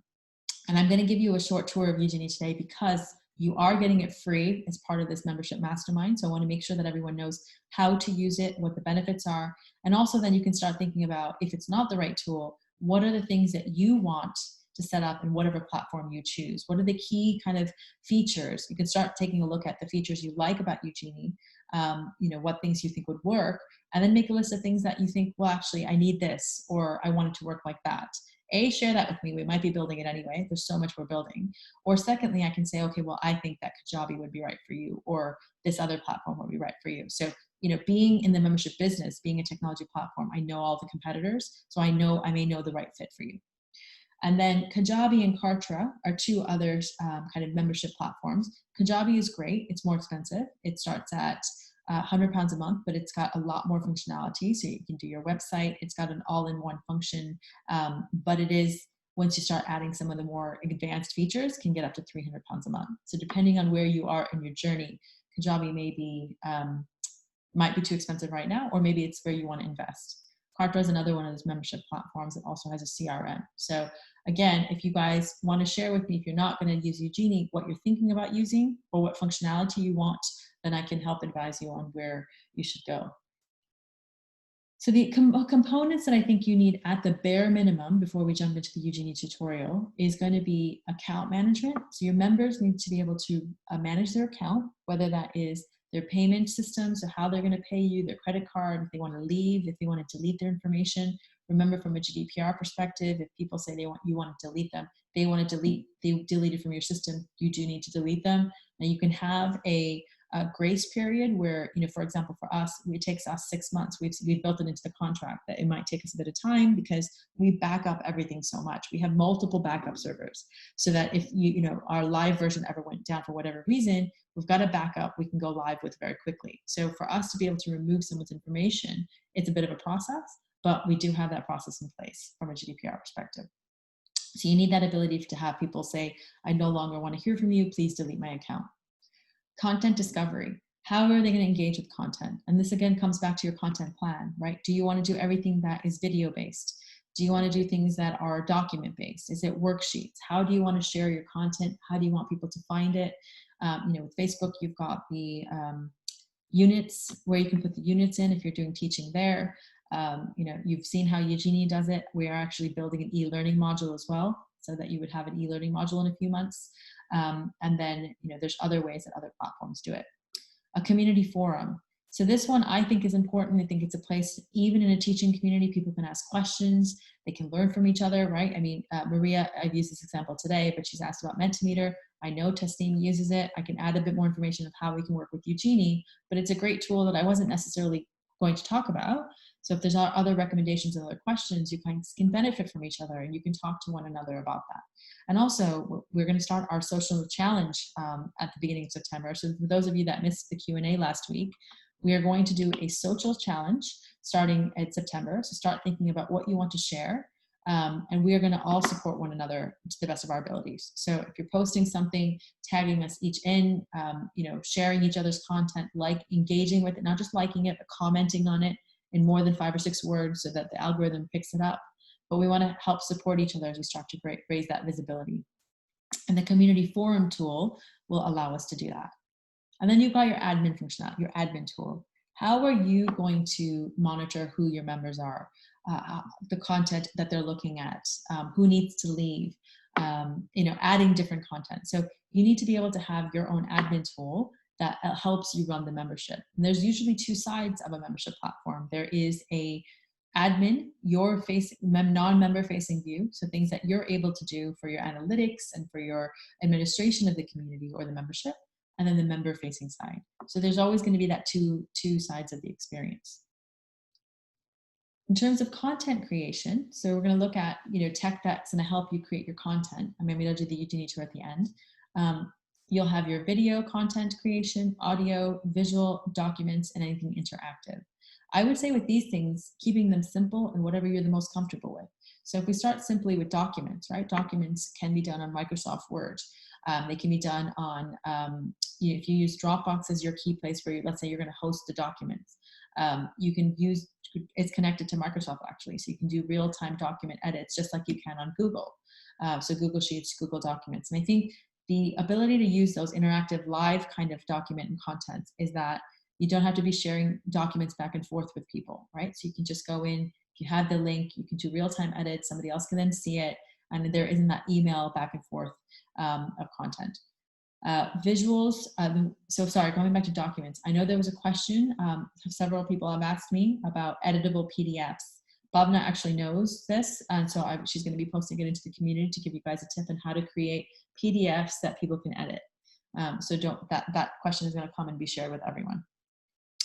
I'm going to give you a short tour of Eugenie today because you are getting it free as part of this membership mastermind. So I want to make sure that everyone knows how to use it, what the benefits are, and also then you can start thinking about, if it's not the right tool, what are the things that you want to set up in whatever platform you choose? What are the key kind of features? You can start taking a look at the features you like about Eugenie, you know, what things you think would work, and then make a list of things that you think, well, actually, I need this, or I want it to work like that. Share that with me. We might be building it anyway. There's so much we're building. Or secondly, I can say, okay, well, I think that Kajabi would be right for you, or this other platform would be right for you. So, you know, being in the membership business, being a technology platform, I know all the competitors, so I may know the right fit for you. And then Kajabi and Kartra are two others kind of membership platforms. Kajabi is great. It's more expensive. It starts at £100 a month, but it's got a lot more functionality. So you can do your website. It's got an all-in-one function, but it is, once you start adding some of the more advanced features, can get up to £300 a month. So depending on where you are in your journey, Kajabi might be too expensive right now, or maybe it's where you want to invest. Kartra is another one of those membership platforms that also has a CRM. So again, if you guys want to share with me, if you're not going to use Eugenie, what you're thinking about using or what functionality you want, then I can help advise you on where you should go. So the components that I think you need at the bare minimum before we jump into the Eugenie tutorial is going to be account management. So your members need to be able to manage their account, whether that is their payment systems, so how they're going to pay you, their credit card, if they want to leave, if they want to delete their information. Remember, from a GDPR perspective, if people say you want to delete them, they want to they delete it from your system, you do need to delete them. Now you can have a grace period where, you know, for example, for us, it takes us 6 months. We've built it into the contract that it might take us a bit of time because we back up everything so much. We have multiple backup servers so that if you know, our live version ever went down for whatever reason, we've got a backup we can go live with very quickly. So for us to be able to remove someone's information, it's a bit of a process, but we do have that process in place from a GDPR perspective. So you need that ability to have people say, I no longer want to hear from you, please delete my account. Content discovery. How are they going to engage with content? And this again comes back to your content plan, right? Do you want to do everything that is video based? Do you want to do things that are document based? Is it worksheets? How do you want to share your content? How do you want people to find it? With Facebook, you've got the units where you can put the units in if you're doing teaching there. You've seen how Eugenie does it. We are actually building an e-learning module as well, so that you would have an e-learning module in a few months. And then, there's other ways that other platforms do it. A community forum. So this one I think is important. I think it's a place, even in a teaching community, people can ask questions. They can learn from each other, right? I mean, Maria, I've used this example today, but she's asked about Mentimeter. I know Tasneem uses it. I can add a bit more information of how we can work with Eugenie, but it's a great tool that I wasn't necessarily going to talk about. So if there's other recommendations and other questions, you can benefit from each other and you can talk to one another about that. And also, we're going to start our social challenge at the beginning of September. So for those of you that missed the Q&A last week, we are going to do a social challenge starting in September. So start thinking about what you want to share. And we are going to all support one another to the best of our abilities. So if you're posting something, tagging us each in, sharing each other's content, engaging with it, not just liking it, but commenting on it in more than 5 or 6 words so that the algorithm picks it up. But we want to help support each other as we start to raise that visibility. And the community forum tool will allow us to do that. And then you've got your admin functionality, your admin tool. How are you going to monitor who your members are, the content that they're looking at, who needs to leave, adding different content. So you need to be able to have your own admin tool that helps you run the membership. And there's usually 2 sides of a membership platform. There is a admin, your non-member facing view, so things that you're able to do for your analytics and for your administration of the community or the membership, and then the member facing side. So there's always going to be that two sides of the experience. In terms of content creation, so we're going to look at tech that's going to help you create your content. I mean, maybe I'll do the Eugenie tour at the end. You'll have your video content creation, audio, visual, documents, and anything interactive. I would say with these things, keeping them simple and whatever you're the most comfortable with. So if we start simply with documents, right? Documents can be done on Microsoft Word. They can be done on, if you use Dropbox as your key place where let's say you're going to host the documents. You can use, it's connected to Microsoft actually, so you can do real-time document edits just like you can on Google. So Google Sheets, Google Documents. And I think the ability to use those interactive live kind of document and content is that you don't have to be sharing documents back and forth with people, right? So you can just go in, if you have the link, you can do real-time edits, somebody else can then see it, and there isn't that email back and forth of content. Visuals, going back to documents, I know there was a question, several people have asked me about editable PDFs. Bhavna actually knows this, and so she's going to be posting it into the community to give you guys a tip on how to create PDFs that people can edit. So that question is going to come and be shared with everyone.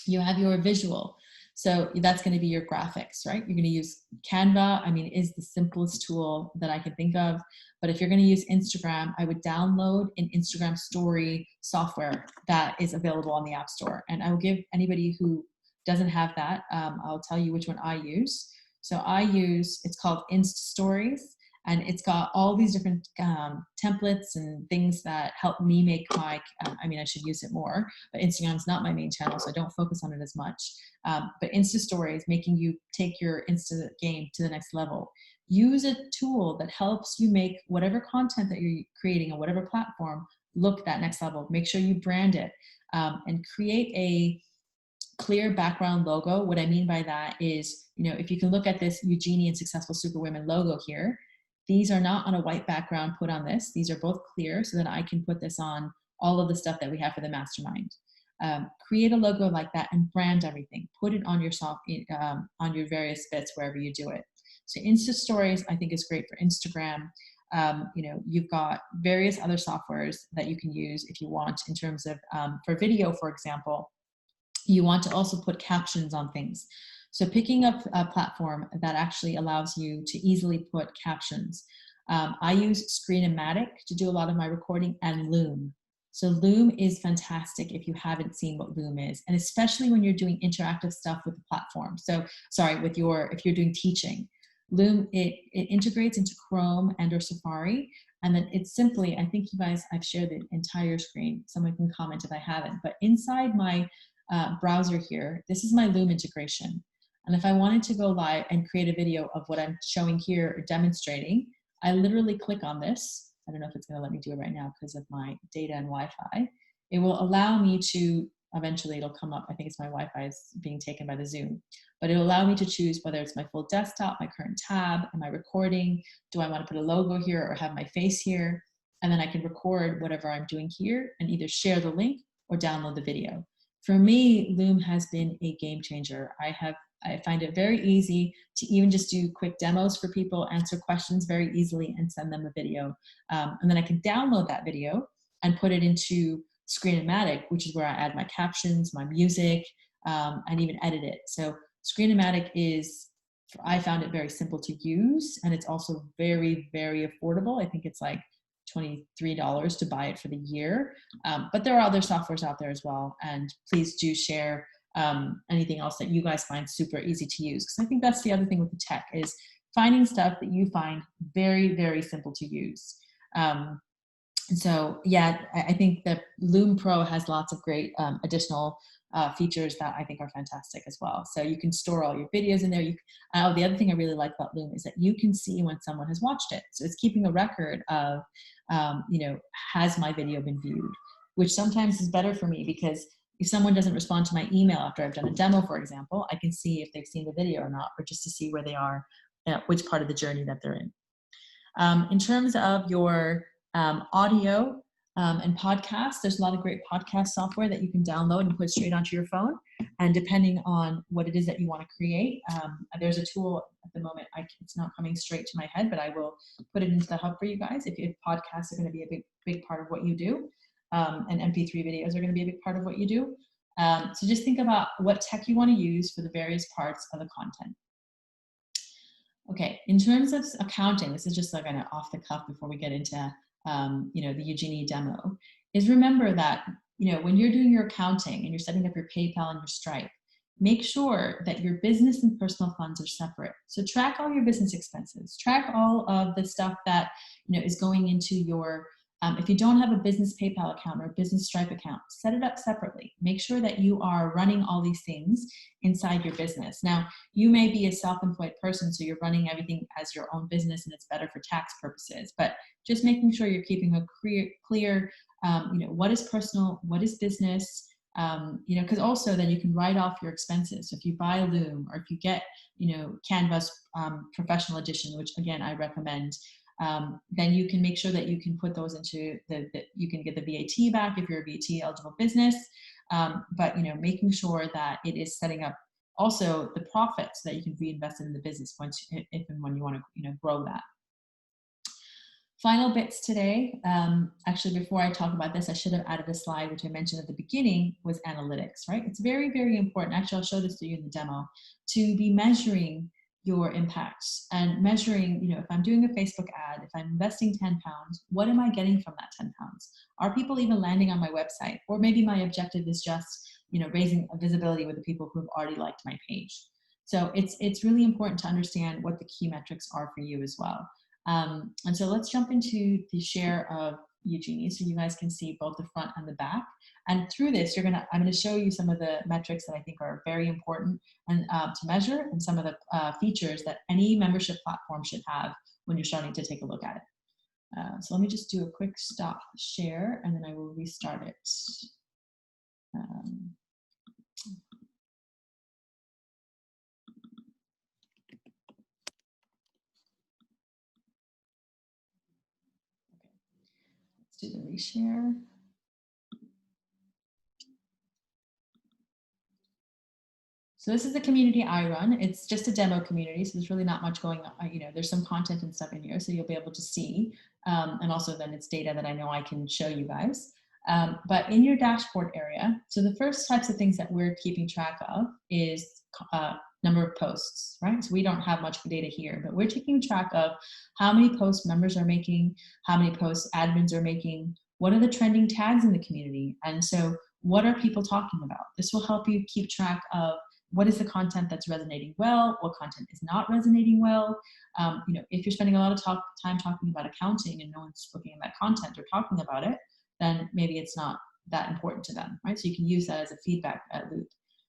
You have your visual. So that's going to be your graphics, right? You're going to use Canva. I mean, it is the simplest tool that I can think of. But if you're going to use Instagram, I would download an Instagram story software that is available on the App Store. And I will give anybody who doesn't have that, I'll tell you which one I use. So it's called Insta Stories. And it's got all these different templates and things that help me make my, I should use it more, but Instagram's not my main channel, so I don't focus on it as much. But Insta Stories, making you take your Insta game to the next level. Use a tool that helps you make whatever content that you're creating on whatever platform look that next level. Make sure you brand it and create a clear background logo. What I mean by that is, if you can look at this Eugenie and Successful Superwomen logo here, these are not on a white background put on this. These are both clear so that I can put this on all of the stuff that we have for the mastermind. Create a logo like that and brand everything. Put it on your on your various bits wherever you do it. So Insta Stories, I think, is great for Instagram. You've got various other softwares that you can use if you want in terms of, for video, for example, you want to also put captions on things. So picking up a platform that actually allows you to easily put captions. I use Screen-O-Matic to do a lot of my recording, and Loom. So Loom is fantastic if you haven't seen what Loom is, and especially when you're doing interactive stuff with the platform. So if you're doing teaching. Loom, it integrates into Chrome and or Safari, And then it's simply, I think you guys, I've shared the entire screen. Someone can comment if I haven't, but inside my browser here, this is my Loom integration. And if I wanted to go live and create a video of what I'm showing here or demonstrating, I literally click on this. I don't know if it's going to let me do it right now because of my data and Wi-Fi. It will allow me to, eventually it'll come up. I think it's my Wi-Fi is being taken by the Zoom, but it'll allow me to choose whether it's my full desktop, my current tab, am I recording? Do I want to put a logo here or have my face here? And then I can record whatever I'm doing here and either share the link or download the video. For me, Loom has been a game changer. I find it very easy to even just do quick demos for people, answer questions very easily, and send them a video. And then I can download that video and put it into Screen-O-Matic, which is where I add my captions, my music, and even edit it. So Screen-O-Matic is, I found it very simple to use, and it's also very, very affordable. I think it's like $23 to buy it for the year. But there are other softwares out there as well. And please do share anything else that you guys find super easy to use. Because I think that's the other thing with the tech is finding stuff that you find very, very simple to use. And so, yeah, I think that Loom Pro has lots of great additional features that I think are fantastic as well. So you can store all your videos in there. The other thing I really like about Loom is that you can see when someone has watched it. So it's keeping a record of, has my video been viewed, which sometimes is better for me because if someone doesn't respond to my email after I've done a demo, for example, I can see if they've seen the video or not, or just to see where they are, which part of the journey that they're in. In terms of your audio and podcasts, there's a lot of great podcast software that you can download and put straight onto your phone. And depending on what it is that you want to create, there's a tool at the moment, it's not coming straight to my head, but I will put it into the hub for you guys if podcasts are going to be a big part of what you do. And MP3 videos are going to be a big part of what you do. So just think about what tech you want to use for the various parts of the content. Okay, in terms of accounting, this is just like kind of off the cuff before we get into the Eugenie demo, is remember that when you're doing your accounting and you're setting up your PayPal and your Stripe, make sure that your business and personal funds are separate. So track all your business expenses, track all of the stuff that is going into your if you don't have a business PayPal account or a business Stripe account, set it up separately. Make sure that you are running all these things inside your business. Now, you may be a self-employed person, so you're running everything as your own business and it's better for tax purposes, but just making sure you're keeping a clear what is personal, what is business, because also then you can write off your expenses. So if you buy Loom or if you get, Canva's Professional Edition, which again, I recommend, then you can make sure that you can put those into you can get the VAT back if you're a VAT eligible business, but making sure that it is setting up also the profits that you can reinvest in the business if and when you want to grow that. Final bits today. Actually, before I talk about this, I should have added a slide which I mentioned at the beginning was analytics, right? It's very, very important. Actually, I'll show this to you in the demo, to be measuring your impacts and measuring, if I'm doing a Facebook ad, if I'm investing 10 pounds, what am I getting from that 10 pounds? Are people even landing on my website? Or maybe my objective is just, raising a visibility with the people who have already liked my page. So it's really important to understand what the key metrics are for you as well. And so let's jump into the share of Eugenie so you guys can see both the front and the back. And through this, I'm going to show you some of the metrics that I think are very important and to measure, and some of the features that any membership platform should have when you're starting to take a look at it. So let me just do a quick stop share, and then I will restart it. Let's do the reshare. So this is the community I run. It's just a demo community, so there's really not much going on. There's some content and stuff in here, so you'll be able to see. And also then it's data that I know I can show you guys. But in your dashboard area, so the first types of things that we're keeping track of is number of posts, right? So we don't have much data here, but we're taking track of how many posts members are making, how many posts admins are making, what are the trending tags in the community, and so what are people talking about? This will help you keep track of what is the content that's resonating well, what content is not resonating well. If you're spending a lot of time talking about accounting and no one's looking at that content or talking about it, then maybe it's not that important to them, right? So you can use that as a feedback loop.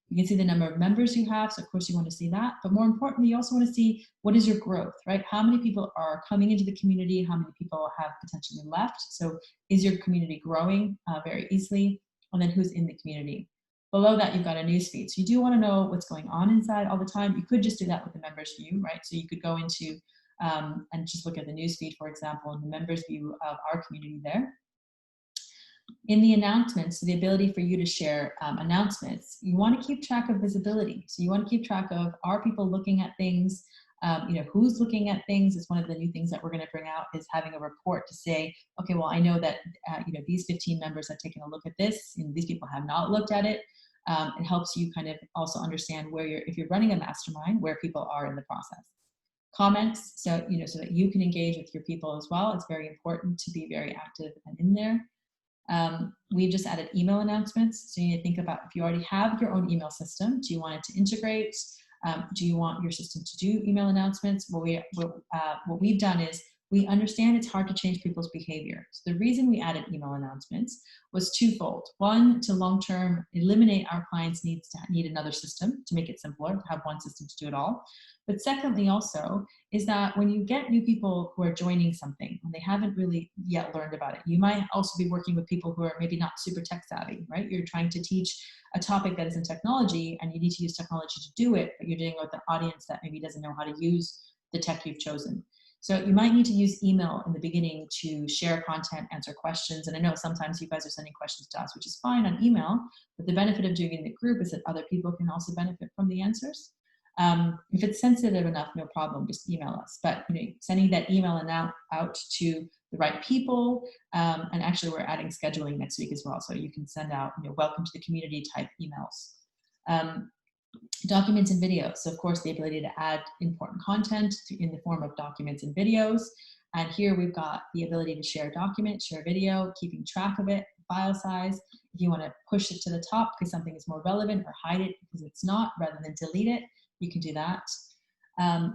You can see the number of members you have, so of course you want to see that, but more importantly, you also want to see what is your growth, right? How many people are coming into the community? How many people have potentially left? So is your community growing very easily? And then who's in the community? Below that, you've got a news feed. So you do want to know what's going on inside all the time. You could just do that with the members view, right? So you could go into and just look at the news feed, for example, and the members view of our community there. In the announcements, so the ability for you to share announcements, you want to keep track of visibility. So you want to keep track of, are people looking at things? Who's looking at things is one of the new things that we're going to bring out, is having a report to say, okay, well, I know that these 15 members have taken a look at this, and these people have not looked at it. It helps you kind of also understand where if you're running a mastermind, where people are in the process. Comments, so that you can engage with your people as well. It's very important to be very active and in there. We've just added email announcements. So you need to think about, if you already have your own email system, do you want it to integrate? Do you want your system to do email announcements? What we've done is, we understand it's hard to change people's behavior. So the reason we added email announcements was twofold. One, to long-term eliminate our clients' needs to need another system, to make it simpler, to have one system to do it all. But secondly also, is that when you get new people who are joining something, when they haven't really yet learned about it, you might also be working with people who are maybe not super tech savvy, right? You're trying to teach a topic that is in technology, and you need to use technology to do it, but you're dealing with an audience that maybe doesn't know how to use the tech you've chosen. So you might need to use email in the beginning to share content, answer questions. And I know sometimes you guys are sending questions to us, which is fine on email, but the benefit of doing it in the group is that other people can also benefit from the answers. If it's sensitive enough, no problem, just email us. But sending that email out to the right people, and actually we're adding scheduling next week as well. So you can send out welcome to the community type emails. Documents and videos. So of course, the ability to add important content in the form of documents and videos. And here we've got the ability to share documents, share video, keeping track of it, file size. If you want to push it to the top because something is more relevant, or hide it because it's not, rather than delete it, you can do that.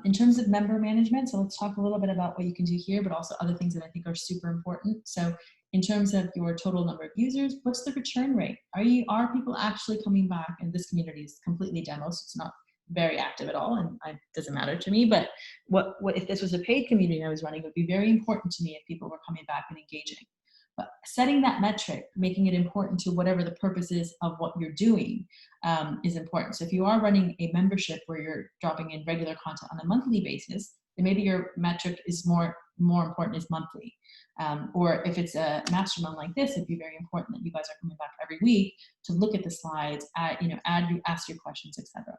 In terms of member management, so let's talk a little bit about what you can do here, but also other things that I think are super important. So in terms of your total number of users, what's the return rate? Are people actually coming back? And this community is completely demo, so it's not very active at all, and it doesn't matter to me. But what if this was a paid community I was running, it would be very important to me if people were coming back and engaging. But setting that metric, making it important to whatever the purpose is of what you're doing, is important. So if you are running a membership where you're dropping in regular content on a monthly basis, then maybe your metric is more important is monthly. Or if it's a mastermind like this, it'd be very important that you guys are coming back every week to look at the slides, ask your questions, etc.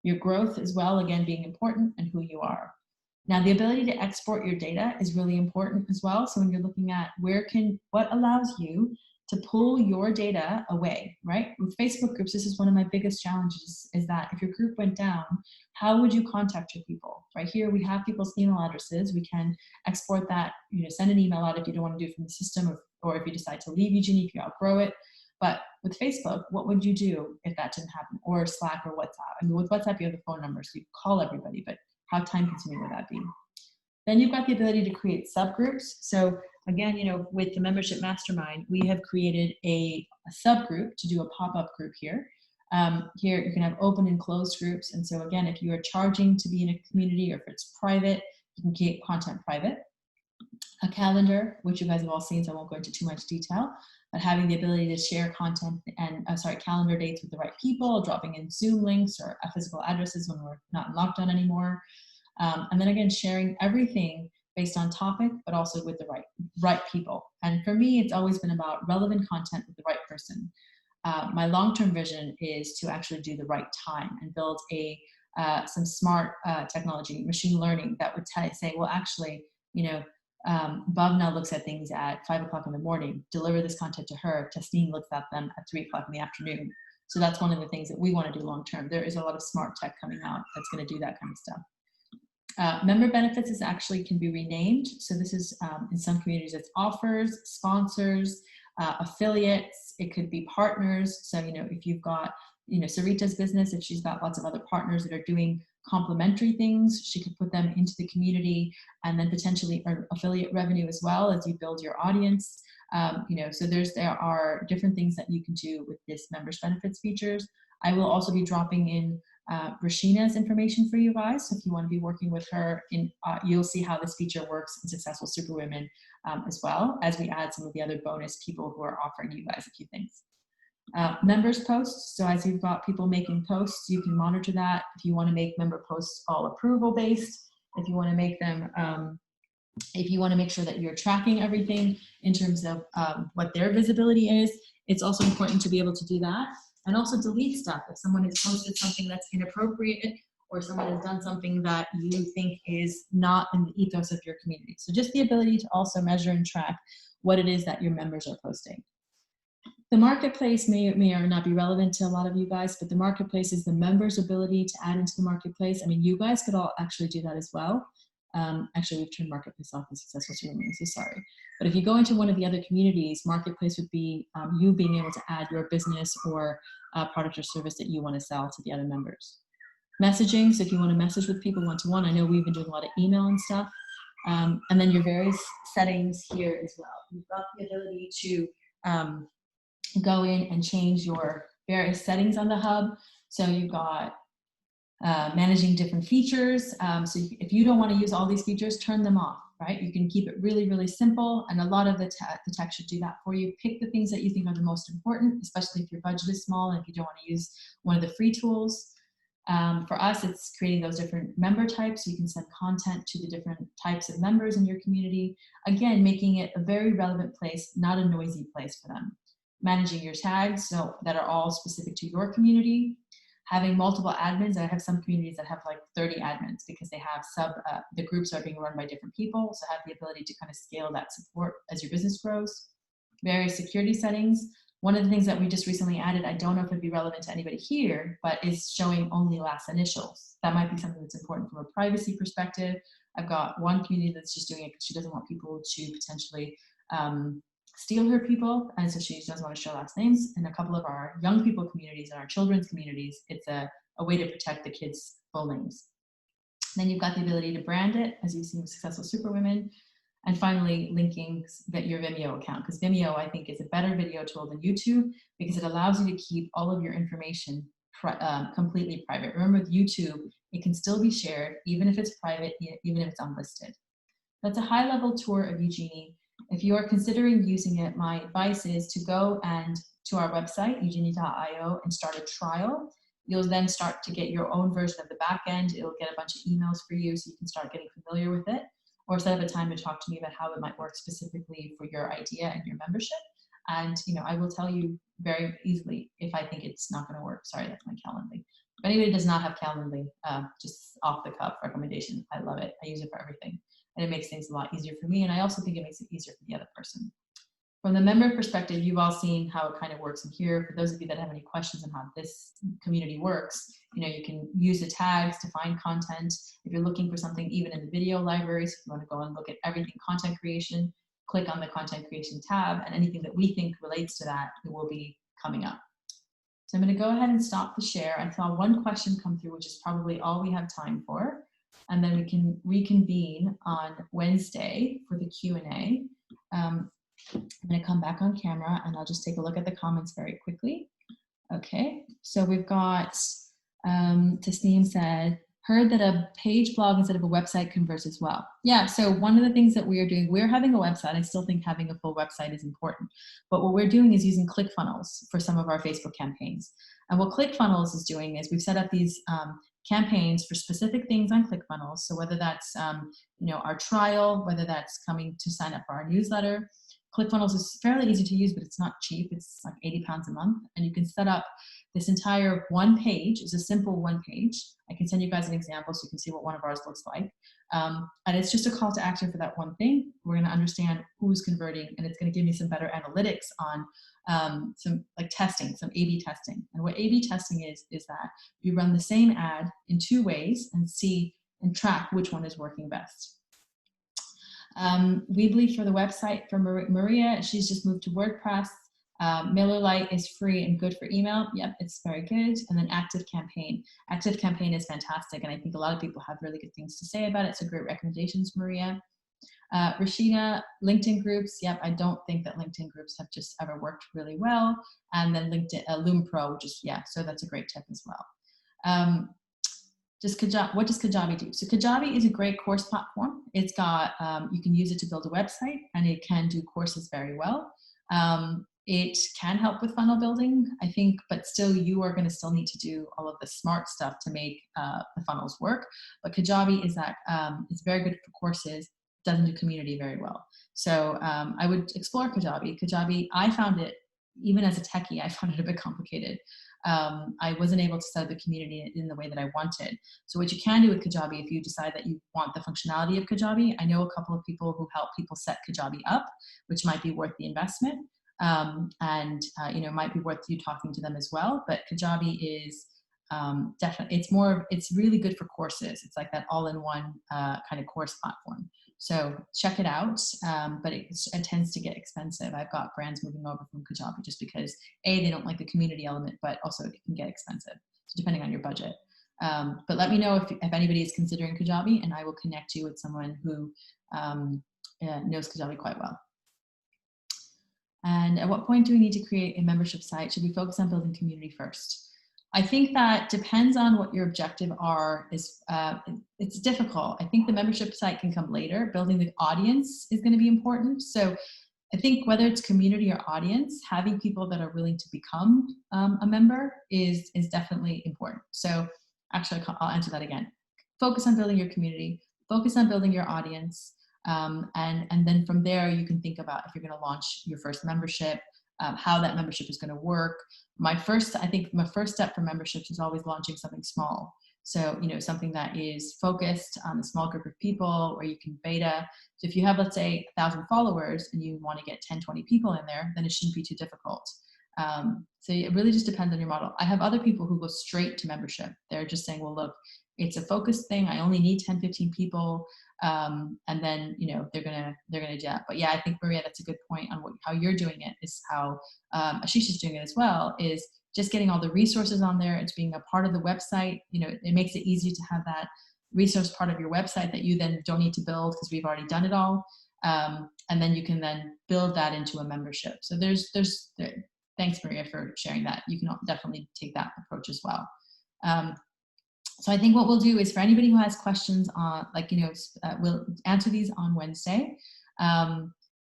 Your growth as well, again, being important, and who you are. Now, the ability to export your data is really important as well. So when you're looking at what allows you to pull your data away, right? With Facebook groups, this is one of my biggest challenges, is that if your group went down, how would you contact your people? Right here, we have people's email addresses. We can export that, send an email out if you don't want to do it from the system, or if you decide to leave Eugenie, if you outgrow it. But with Facebook, what would you do if that didn't happen? Or Slack or WhatsApp? I mean, with WhatsApp, you have the phone number, so you call everybody, but how time consuming would that be? Then you've got the ability to create subgroups. So again, with the membership mastermind, we have created a subgroup to do a pop-up group here. Here you can have open and closed groups. And so again, if you are charging to be in a community, or if it's private, you can keep content private. A calendar, which you guys have all seen, so I won't go into too much detail, but having the ability to share content and calendar dates with the right people, dropping in Zoom links or physical addresses when we're not in lockdown anymore. And then again, sharing everything based on topic, but also with the right people. And for me, it's always been about relevant content with the right person. My long-term vision is to actually do the right time and build some smart technology, machine learning, that would say, well, actually, Bhavna looks at things at 5 o'clock in the morning, deliver this content to her. Testine looks at them at 3 o'clock in the afternoon. So that's one of the things that we want to do long-term. There is a lot of smart tech coming out that's going to do that kind of stuff. Member benefits can be renamed. So this is, in some communities, it's offers, sponsors, affiliates, it could be partners. So, if you've got, Sarita's business, if she's got lots of other partners that are doing complementary things, she could put them into the community and then potentially earn affiliate revenue as well as you build your audience. So there are different things that you can do with this members benefits features. I will also be dropping in Rashina's information for you guys. So if you want to be working with her, you'll see how this feature works in Successful Superwomen as well, as we add some of the other bonus people who are offering you guys a few things. Members posts. So as you've got people making posts, you can monitor that. If you want to make member posts all approval based, if you want to make them, if you want to make sure that you're tracking everything in terms of what their visibility is, it's also important to be able to do that. And also delete stuff. If someone has posted something that's inappropriate or someone has done something that you think is not in the ethos of your community. So just the ability to also measure and track what it is that your members are posting. The marketplace may or not be relevant to a lot of you guys, but the marketplace is the members' ability to add into the marketplace. I mean, you guys could all actually do that as well. Actually, we've turned marketplace off in Successful Superwomen, so sorry. But if you go into one of the other communities, marketplace would be you being able to add your business or product or service that you want to sell to the other members. Messaging, so if you want to message with people one-to-one, I know we've been doing a lot of email and stuff. And then your various settings here as well. You've got the ability to go in and change your various settings on the hub. So you've got managing different features. So if you don't want to use all these features, turn them off, right? You can keep it really, really simple. And a lot of the tech should do that for you. Pick the things that you think are the most important, especially if your budget is small and if you don't want to use one of the free tools. For us, it's creating those different member types. So you can send content to the different types of members in your community. Again, making it a very relevant place, not a noisy place for them. Managing your tags so that are all specific to your community. Having multiple admins. I have some communities that have like 30 admins because they have the groups are being run by different people. So have the ability to kind of scale that support as your business grows. Various security settings. One of the things that we just recently added, I don't know if it'd be relevant to anybody here, but is showing only last initials. That might be something that's important from a privacy perspective. I've got one community that's just doing it because she doesn't want people to potentially steal her people, and so she doesn't want to show last names. And a couple of our young people communities and our children's communities, it's a way to protect the kids' full names. Then you've got the ability to brand it, as you've seen with Successful Superwomen. And finally, linking your Vimeo account, because Vimeo, I think, is a better video tool than YouTube because it allows you to keep all of your information completely private. Remember, with YouTube, it can still be shared, even if it's private, even if it's unlisted. That's a high-level tour of Eugenie. If you are considering using it, my advice is to go to our website, eugenie.io, and start a trial. You'll then start to get your own version of the back end. It'll get a bunch of emails for you so you can start getting familiar with it, or set up a time to talk to me about how it might work specifically for your idea and your membership. And I will tell you very easily if I think it's not going to work. Sorry, that's my Calendly. If anybody does not have Calendly, just off the cuff recommendation. I love it. I use it for everything. And it makes things a lot easier for me. And I also think it makes it easier for the other person. From the member perspective, you've all seen how it kind of works in here. For those of you that have any questions on how this community works, you can use the tags to find content. If you're looking for something, even in the video libraries, if you want to go and look at everything content creation, click on the content creation tab, and anything that we think relates to that, it will be coming up. So I'm going to go ahead and stop the share. I saw one question come through, which is probably all we have time for. And then we can reconvene on Wednesday for the Q&A. I'm going to come back on camera and I'll just take a look at the comments very quickly. Okay, so we've got, Tasneem said, heard that a page blog instead of a website converts as well. Yeah, so one of the things that we are doing, we're having a website. I still think having a full website is important. But what we're doing is using ClickFunnels for some of our Facebook campaigns. And what ClickFunnels is doing is we've set up these campaigns for specific things on ClickFunnels. So whether that's our trial, whether that's coming to sign up for our newsletter. ClickFunnels is fairly easy to use, but it's not cheap. It's like £80 a month. And you can set up this entire one page. It's a simple one page. I can send you guys an example so you can see what one of ours looks like. And it's just a call to action for that one thing. We're going to understand who's converting, and it's going to give me some better analytics on some like testing, some A/B testing. And what A/B testing is that you run the same ad in two ways and see and track which one is working best. Weebly for the website for Maria. She's just moved to WordPress. MailerLite is free and good for email. Yep, it's very good. And then Active Campaign. Active Campaign is fantastic, and I think a lot of people have really good things to say about it. So great recommendations, Maria. Rashida, LinkedIn groups. Yep, I don't think that LinkedIn groups have just ever worked really well. And then LinkedIn, Loom Pro, which is, yeah, so that's a great tip as well. What does Kajabi do? So Kajabi is a great course platform. It's got, you can use it to build a website, and it can do courses very well. It can help with funnel building, I think, but still you are going to still need to do all of the smart stuff to make the funnels work. But Kajabi is that, it's very good for courses, doesn't do community very well. So I would explore Kajabi. Kajabi, I found it, even as a techie, I found it a bit complicated. I wasn't able to set up the community in the way that I wanted. So what you can do with Kajabi, if you decide that you want the functionality of Kajabi, I know a couple of people who help people set Kajabi up, which might be worth the investment. You know, it might be worth you talking to them as well. But Kajabi is definitely, it's really good for courses. It's like that all-in-one kind of course platform. So check it out, but it tends to get expensive. I've got brands moving over from Kajabi just because they don't like the community element, but also it can get expensive, so depending on your budget. But let me know if anybody is considering Kajabi, and I will connect you with someone who knows Kajabi quite well. And at what point do we need to create a membership site? Should we focus on building community first? I think that depends on what your objective are. It's difficult. I think the membership site can come later. Building the audience is going to be important. So I think whether it's community or audience, having people that are willing to become a member is definitely important. So actually, I'll answer that again. Focus on building your community, focus on building your audience, and then from there you can think about if you're going to launch your first membership, how that membership is going to work. I think my first step for memberships is always launching something small. So, you know, something that is focused on a small group of people where you can beta. So if you have, let's say, 1,000 followers and you want to get 10, 20 people in there, then it shouldn't be too difficult. So it really just depends on your model. I have other people who go straight to membership. They're just saying, well, look, it's a focused thing. I only need 10, 15 people. And then, you know, they're gonna do that. But yeah, I think, Maria, that's a good point on how you're doing it, is how Ashish is doing it as well, is just getting all the resources on there. It's being a part of the website. You know, it makes it easy to have that resource part of your website that you then don't need to build because we've already done it all. And then you can then build that into a membership. So thanks, Maria, for sharing that. You can definitely take that approach as well. So I think what we'll do is, for anybody who has questions on, we'll answer these on Wednesday.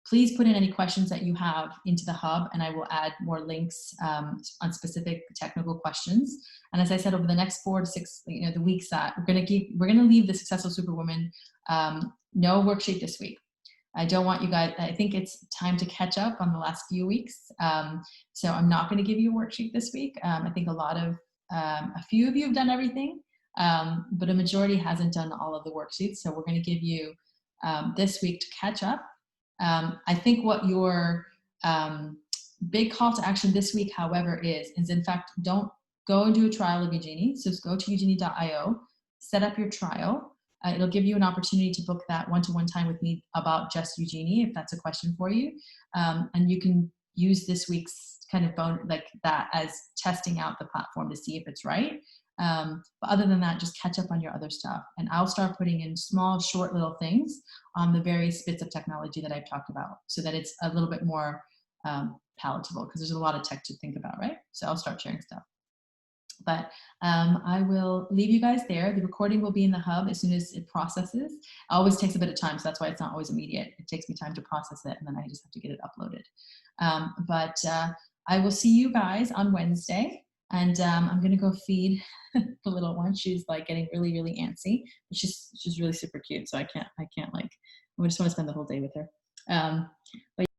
Please put in any questions that you have into the hub, and I will add more links on specific technical questions. And as I said, over the next 4 to 6, the weeks that we're going to leave the Successful Superwoman no worksheet this week. I don't want you guys, I think it's time to catch up on the last few weeks. So I'm not going to give you a worksheet this week. I think a few of you have done everything, but a majority hasn't done all of the worksheets. So we're going to give you this week to catch up. I think what your big call to action this week, however, is in fact, don't go and do a trial of Eugenie. So just go to eugenie.io, set up your trial. It'll give you an opportunity to book that one-to-one time with me about just Eugenie, if that's a question for you. And you can use this week's kind of like that as testing out the platform to see if it's right. But other than that, just catch up on your other stuff. And I'll start putting in small, short little things on the various bits of technology that I've talked about, so that it's a little bit more palatable, because there's a lot of tech to think about, right? So I'll start sharing stuff. But I will leave you guys there. The recording will be in the hub as soon as it processes. It always takes a bit of time, so that's why it's not always immediate. It takes me time to process it, and then I just have to get it uploaded. But I will see you guys on Wednesday, and I'm gonna go feed the little one. She's like getting really, really antsy. She's really super cute, so I just want to spend the whole day with her. But